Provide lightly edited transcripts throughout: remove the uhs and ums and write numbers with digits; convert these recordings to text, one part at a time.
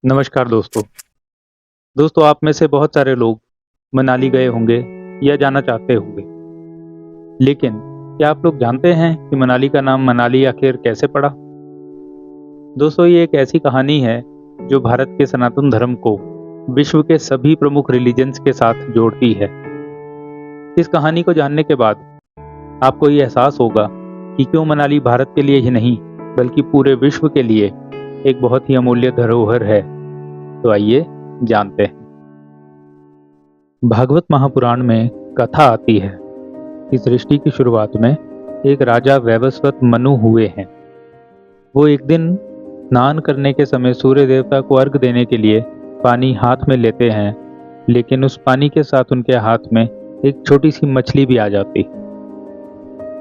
नमस्कार दोस्तों। दोस्तों, आप में से बहुत सारे लोग मनाली गए होंगे या जाना चाहते होंगे। लेकिन क्या आप लोग जानते हैं कि मनाली का नाम मनाली आखिर कैसे पड़ा? दोस्तों, ये एक ऐसी कहानी है जो भारत के सनातन धर्म को विश्व के सभी प्रमुख रिलीजन्स के साथ जोड़ती है। इस कहानी को जानने के बाद आपको ये एहसास होगा कि क्यों मनाली भारत के लिए ही नहीं बल्कि पूरे विश्व के लिए एक बहुत ही अमूल्य धरोहर है। तो आइए जानते हैं। भागवत महापुराण में कथा आती है कि सृष्टि की शुरुआत में एक राजा वैवस्वत मनु हुए हैं। वो एक दिन स्नान करने के समय सूर्य देवता को अर्घ देने के लिए पानी हाथ में लेते हैं, लेकिन उस पानी के साथ उनके हाथ में एक छोटी सी मछली भी आ जाती।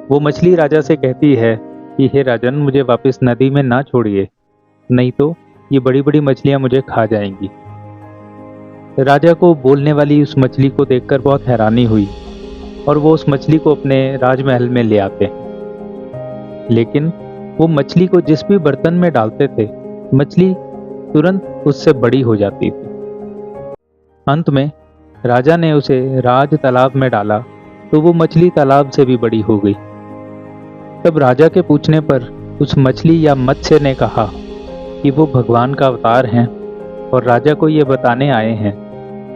वो मछली राजा से कहती है कि हे राजन, मुझे वापस नदी में ना छोड़िए, नहीं तो ये बड़ी बड़ी मछलियां मुझे खा जाएंगी। राजा को बोलने वाली उस मछली को देखकर बहुत हैरानी हुई और वो उस मछली को अपने राजमहल में ले आते हैं। लेकिन वो मछली को जिस भी बर्तन में डालते थे, मछली तुरंत उससे बड़ी हो जाती थी। अंत में राजा ने उसे राज तालाब में डाला तो वो मछली तालाब से भी बड़ी हो गई। तब राजा के पूछने पर उस मछली या मत्स्य ने कहा कि वो भगवान का अवतार हैं और राजा को ये बताने आए हैं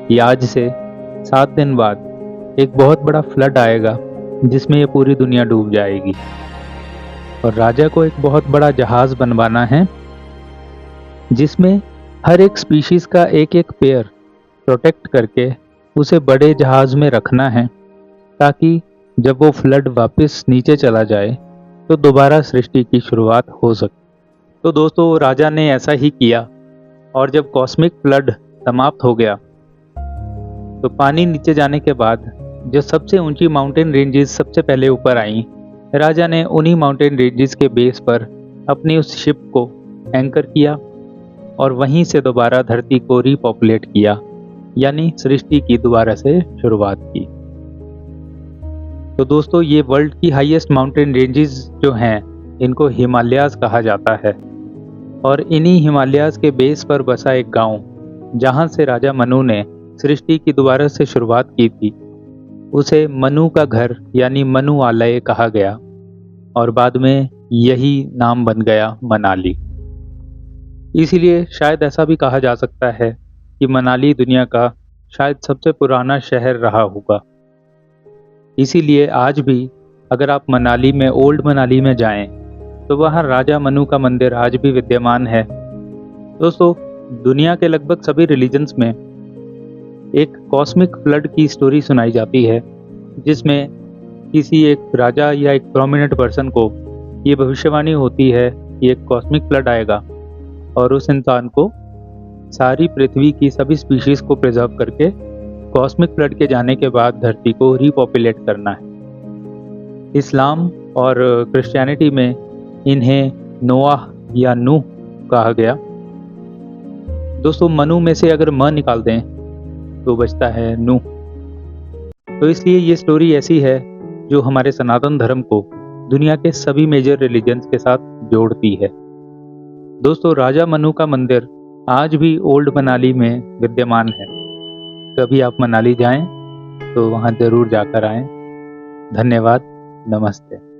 कि आज से 7 दिन बाद एक बहुत बड़ा फ्लड आएगा जिसमें ये पूरी दुनिया डूब जाएगी और राजा को एक बहुत बड़ा जहाज बनवाना है जिसमें हर एक स्पीशीज का एक एक पेयर प्रोटेक्ट करके उसे बड़े जहाज में रखना है, ताकि जब वो फ्लड वापस नीचे चला जाए तो दोबारा सृष्टि की शुरुआत हो सके। तो दोस्तों, राजा ने ऐसा ही किया और जब कॉस्मिक फ्लड समाप्त हो गया तो पानी नीचे जाने के बाद जो सबसे ऊंची माउंटेन रेंजेस सबसे पहले ऊपर आईं, राजा ने उन्हीं माउंटेन रेंजेस के बेस पर अपनी उस शिप को एंकर किया और वहीं से दोबारा धरती को रीपॉपुलेट किया, यानी सृष्टि की दोबारा से शुरुआत की। तो दोस्तों, ये वर्ल्ड की हाईएस्ट माउंटेन रेंजेस जो हैं, इनको हिमालयाज कहा जाता है और इन्हीं हिमालयाज के बेस पर बसा एक गांव जहां से राजा मनु ने सृष्टि की दोबारा से शुरुआत की थी, उसे मनु का घर यानी मनुआलय कहा गया और बाद में यही नाम बन गया मनाली। इसीलिए शायद ऐसा भी कहा जा सकता है कि मनाली दुनिया का शायद सबसे पुराना शहर रहा होगा। इसीलिए आज भी अगर आप मनाली में ओल्ड मनाली में जाएं तो वहाँ राजा मनु का मंदिर आज भी विद्यमान है। दोस्तों, दुनिया के लगभग सभी रिलीजन्स में एक कॉस्मिक फ्लड की स्टोरी सुनाई जाती है, जिसमें किसी एक राजा या एक प्रोमिनेंट पर्सन को ये भविष्यवाणी होती है कि एक कॉस्मिक फ्लड आएगा और उस इंसान को सारी पृथ्वी की सभी स्पीशीज को प्रिजर्व करके कॉस्मिक फ्लड के जाने के बाद धरती को रीपॉपुलेट करना है। इस्लाम और क्रिश्चियनिटी में इन्हें नोआह या नूह कहा गया। दोस्तों, मनु में से अगर म निकाल दें तो बचता है नूह। तो इसलिए ये स्टोरी ऐसी है जो हमारे सनातन धर्म को दुनिया के सभी मेजर रिलीजन्स के साथ जोड़ती है। दोस्तों, राजा मनु का मंदिर आज भी ओल्ड मनाली में विद्यमान है। कभी आप मनाली जाएं तो वहां जरूर जाकर आएं। धन्यवाद। नमस्ते।